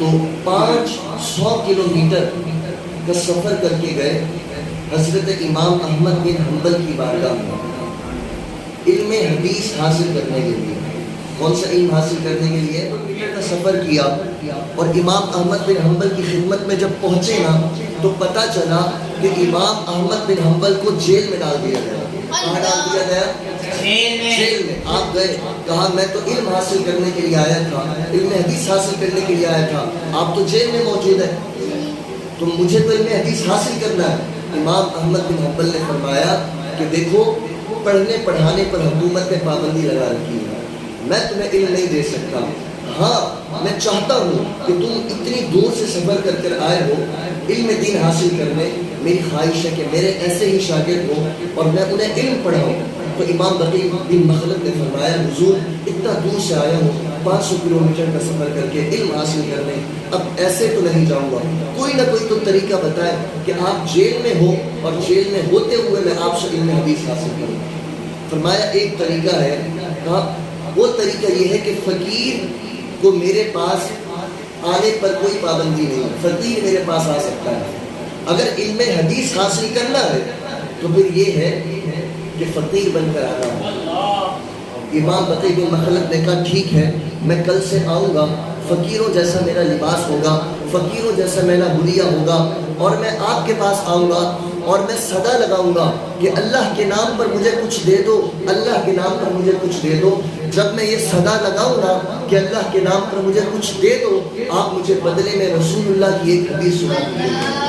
تو 500 کلومیٹر کا سفر کر کے گئے حضرت امام احمد بن حنبل کی بارگاہ میں علم حدیث حاصل کرنے کے لیے۔ کون سا علم حاصل کرنے کے لیے؟ کا سفر کیا، اور امام احمد بن حنبل کی خدمت میں جب پہنچے نا تو پتہ چلا کہ امام احمد بن حنبل کو جیل میں ڈال دیا گیا۔ کہاں ڈال دیا گیا؟ جیل میں۔ آپ گئے، کہا میں تو علم حاصل کرنے کے لیے آیا تھا، علم حدیث حاصل کرنے کے لیے آیا تھا، آپ تو جیل میں موجود ہیں، تو مجھے تو علم حدیث حاصل کرنا ہے۔ امام احمد بن حنبل نے فرمایا کہ دیکھو، پڑھنے پڑھانے پر حکومت نے پابندی لگا رکھی ہے، میں تمہیں علم نہیں دے سکتا، ہاں میں چاہتا ہوں کہ تم اتنی دور سے سفر کر کر آئے ہو علم دین حاصل کرنے، میری خواہش ہے کہ میرے ایسے ہی شاگرد ہوں اور میں انہیں علم پڑھاؤں۔ تو امام بقی بن مخلد نے فرمایا حضور اتنا دور سے آیا ہوں 500 کلومیٹر کا سفر کر کے علم حاصل کرنے، اب ایسے تو نہیں جاؤں گا، کوئی نہ کوئی تو طریقہ بتائے کہ آپ جیل میں ہو اور جیل میں ہوتے ہوئے میں آپ سے علم حدیث حاصل کروں۔ فرمایا ایک طریقہ ہے، کہا وہ طریقہ یہ ہے کہ فقیر کو میرے پاس آنے پر کوئی پابندی نہیں، فقیر میرے پاس آ سکتا ہے، اگر علم حدیث حاصل کرنا ہے تو پھر یہ ہے کہ فقیر بن کر آنا ہے۔ امام بقی بن مخلد نے کہا ٹھیک ہے، میں کل سے آؤں گا، فقیروں جیسا میرا لباس ہوگا، فقیروں جیسا میرا حلیہ ہوگا، اور میں آپ کے پاس آؤں گا اور میں صدا لگاؤں گا کہ اللہ کے نام پر مجھے کچھ دے دو، اللہ کے نام پر مجھے کچھ دے دو۔ جب میں یہ صدا لگاؤں گا کہ اللہ کے نام پر مجھے کچھ دے دو، آپ مجھے بدلے میں رسول اللہ کی ایک حدیث سنا دیجیے۔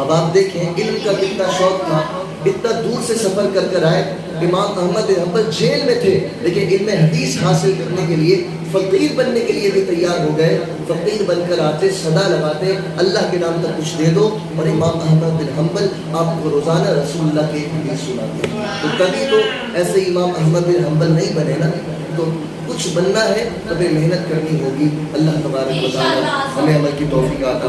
اب آپ دیکھیں علم کا کتنا شوق تھا، اتنا دور سے سفر کر کر آئے۔ امام احمد بن حنبل جیل میں تھے لیکن علم حدیث حاصل کرنے کے لیے، فقیر بننے کے لیے بھی تیار ہو گئے، فقیر بن کر آتے، صدا لگاتے اللہ کے نام تک کچھ دے دو، اور امام احمد بن حنبل آپ کو روزانہ رسول اللہ کی ایک حدیث سناتے۔ تو کبھی تو ایسے امام احمد بن حنبل نہیں بنے نا، تو کچھ بننا ہے تو پھر محنت کرنی ہوگی۔ اللہ تبارک و تعالی ہمیں عمل کی توفیق عطا